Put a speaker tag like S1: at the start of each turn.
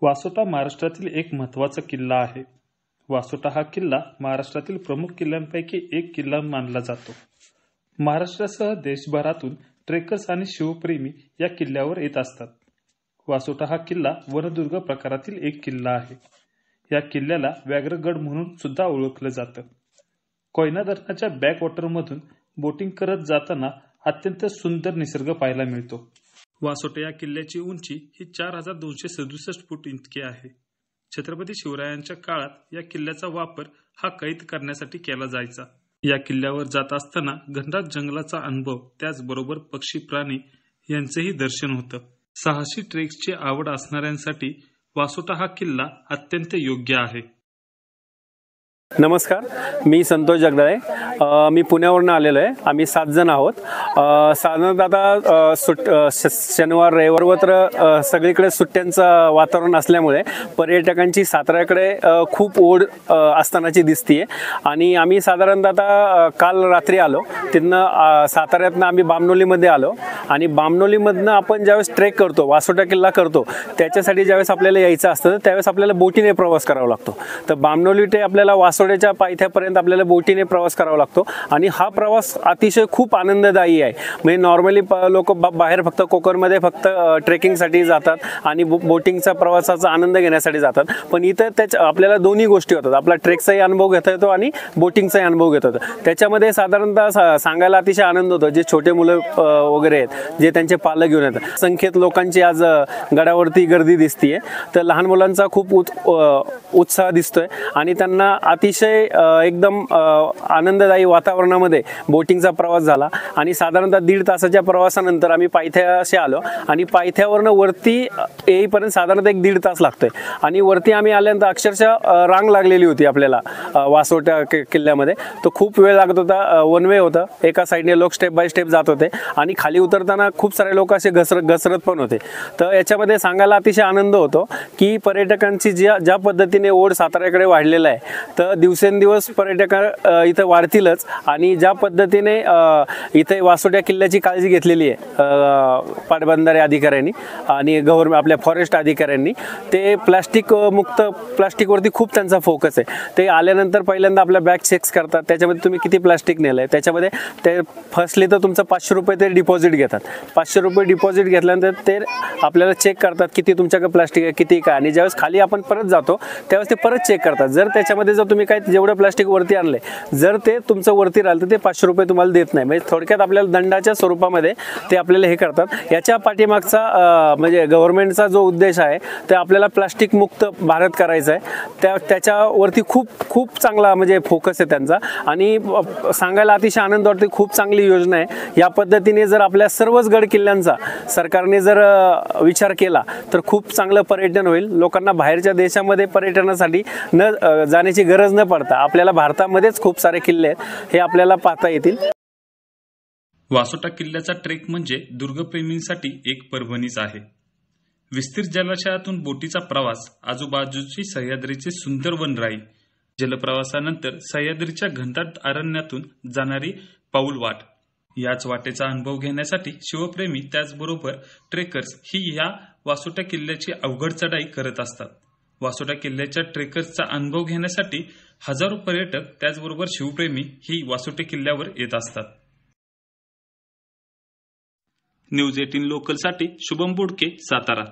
S1: वासोटा महाराष्ट्रातील एक महत्त्वाचा किल्ला आहे. वासोटा हा किल्ला महाराष्ट्रातील प्रमुख किल्ल्यांपैकी एक किल्ला मानला जातो. महाराष्ट्रासह देशभरातून ट्रेकर्स आणि शिवप्रेमी या किल्ल्यावर येत असतात. वासोटा हा किल्ला वनदुर्ग प्रकारातील एक किल्ला आहे. या किल्ल्याला व्याघ्रगड म्हणून सुद्धा ओळखलं जातं. कोयना धरणाच्या बॅकवॉटरमधून बोटिंग करत जाताना अत्यंत सुंदर निसर्ग पाहायला मिळतो. वासोटा या किल्ल्याची उंची ही 4267 फूट इतकी आहे. छत्रपती शिवरायांच्या काळात या किल्ल्याचा वापर हा कैद करण्यासाठी केला जायचा. या किल्ल्यावर जात असताना घनदाट जंगलाचा अनुभव, त्याचबरोबर पक्षी प्राणी यांचेही दर्शन होतं. साहसी ट्रेक्सची आवड असणाऱ्यांसाठी वासोटा हा किल्ला अत्यंत योग्य आहे.
S2: नमस्कार, मी संतोष जगदाळे. मी पुण्यावरून आलेलो आहे. आम्ही 7 जण आहोत. साधारणतः आता शनिवार रविवार सगळीकडे सुट्ट्यांचं वातावरण असल्यामुळे पर्यटकांची साताऱ्याकडे खूप ओढ असतानाची दिसतीये. आणि आम्ही साधारणतः आता काल रात्री आलो. तिथनं साताऱ्यातनं आम्ही बामणोलीमध्ये आलो. आणि बामणोलीमधनं आपण ज्यावेळेस ट्रेक करतो, वासोटा किल्ला करतो, त्याच्यासाठी ज्यावेळेस आपल्याला यायचं असतं त्यावेळेस आपल्याला बोटीने प्रवास करावा लागतो. तर बामणोली ते आपल्याला वासोट्याच्या पायथ्यापर्यंत आपल्याला बोटीने प्रवास करावा लागतो. आणि हा प्रवास अतिशय खूप आनंददायी आहे. म्हणजे नॉर्मली लोक बाहेर फक्त कोकणमध्ये फक्त ट्रेकिंगसाठी जातात आणि बोटिंगचा प्रवासाचा आनंद घेण्यासाठी जातात. पण इथं आपल्याला दोन्ही गोष्टी होतात. आपला ट्रेकचाही अनुभव घेता येतो आणि बोटिंगचाही अनुभव घेता येतो. त्याच्यामध्ये साधारणतः सांगायला अतिशय आनंद होतो. जे छोटे मुलं वगैरे आहेत, जे त्यांचे पालक घेऊन येतात. संख्येत लोकांची आज गडावरती गर्दी दिसतीये. तर लहान मुलांचा खूप उत्साह दिसतोय आणि त्यांना अतिशय एकदम आनंददायी वातावरणामध्ये बोटिंगचा प्रवास झाला. आणि साधारणतः 1.5 तासाच्या प्रवासानंतर आम्ही पायथ्याशी आलो. आणि पायथ्यावरनं वरती येईपर्यंत साधारणतः 1-1.5 तास लागतोय. आणि वरती आम्ही आल्यानंतर अक्षरशः रांग लागलेली होती आपल्याला वासोटा किल्ल्यामध्ये. तो खूप वेळ लागत होता. वन वे होतं. एका साईडने लोक स्टेप बाय स्टेप जात होते आणि खाली उतरताना खूप सारे लोक असे घसरत पण होते. तर याच्यामध्ये सांगायला अतिशय आनंद होतो की पर्यटकांची ज्या पद्धतीने ओढ साताऱ्याकडे वाढलेला आहे, तर दिवसेंदिवस पर्यटक इथं वाढतीलच. आणि ज्या पद्धतीने इथे वासोटा किल्ल्याची काळजी घेतलेली आहे पाटबंधारे अधिकाऱ्यांनी आणि आपल्या फॉरेस्ट अधिकाऱ्यांनी, ते प्लास्टिकवरती खूप त्यांचा फोकस आहे. ते आल्यानंतर पहिल्यांदा आपल्या बॅग चेक्स करतात. त्याच्यामध्ये तुम्ही किती प्लास्टिक नेलंय, त्याच्यामध्ये ते फसली तर तुमचं 500 रुपये ते डिपॉझिट घेतात. 500 रुपये डिपॉझिट घेतल्यानंतर ते आपल्याला चेक करतात किती तुमच्याकडे प्लास्टिक आहे, किती काय. आणि ज्यावेळेस खाली आपण परत जातो त्यावेळेस ते परत चेक करतात. जर त्याच्यामध्ये जर तुम्ही काय जेवढं प्लास्टिक वरती आणले, जर ते तुमचं वरती राहिलं तर ते 500 रुपये तुम्हाला देत नाही. म्हणजे थोडक्यात आपल्याला दंडाच्या स्वरूपामध्ये ते आपल्याला हे करतात. याच्या पाठीमागचा म्हणजे गव्हर्नमेंटचा जो उद्देश आहे ते आपल्याला प्लास्टिक मुक्त भारत करायचा आहे. त्याच्यावरती खूप चांगला म्हणजे फोकस आहे त्यांचा. आणि सांगायला अतिशय आनंद वाटतो. खूप चांगली योजना आहे. या पद्धतीने जर आपल्या सर्वच गड किल्ल्यांचा सरकारने जर विचार केला तर खूप चांगलं पर्यटन होईल. लोकांना बाहेरच्या देशामध्ये पर्यटनासाठी न जाण्याची गरज न पडता आपल्याला भारतामध्येच खूप सारे किल्ले आहेत, हे आपल्याला पाहता येतील.
S1: वासोटा किल्ल्याचा ट्रेक म्हणजे दुर्गप्रेमींसाठी एक पर्वणीच आहे. विस्तीर्ण जलाशयातून बोटीचा प्रवास, आजूबाजूची सह्याद्रीची सुंदर वनराई, जलप्रवासानंतर सह्याद्रीच्या घनदाट अरण्यातून जाणारी पाऊलवाट. याच वाटेचा अनुभव घेण्यासाठी शिवप्रेमी त्याचबरोबर ट्रेकर्स ही या वासोटा किल्ल्याची अवघड चढाई करत असतात. वासोटा किल्ल्याच्या ट्रेकर्सचा अनुभव घेण्यासाठी हजारो पर्यटक त्याचबरोबर शिवप्रेमी ही वासोटा किल्ल्यावर येत असतात. न्यूज 18 लोकलसाठी शुभम बोडके, सातारा.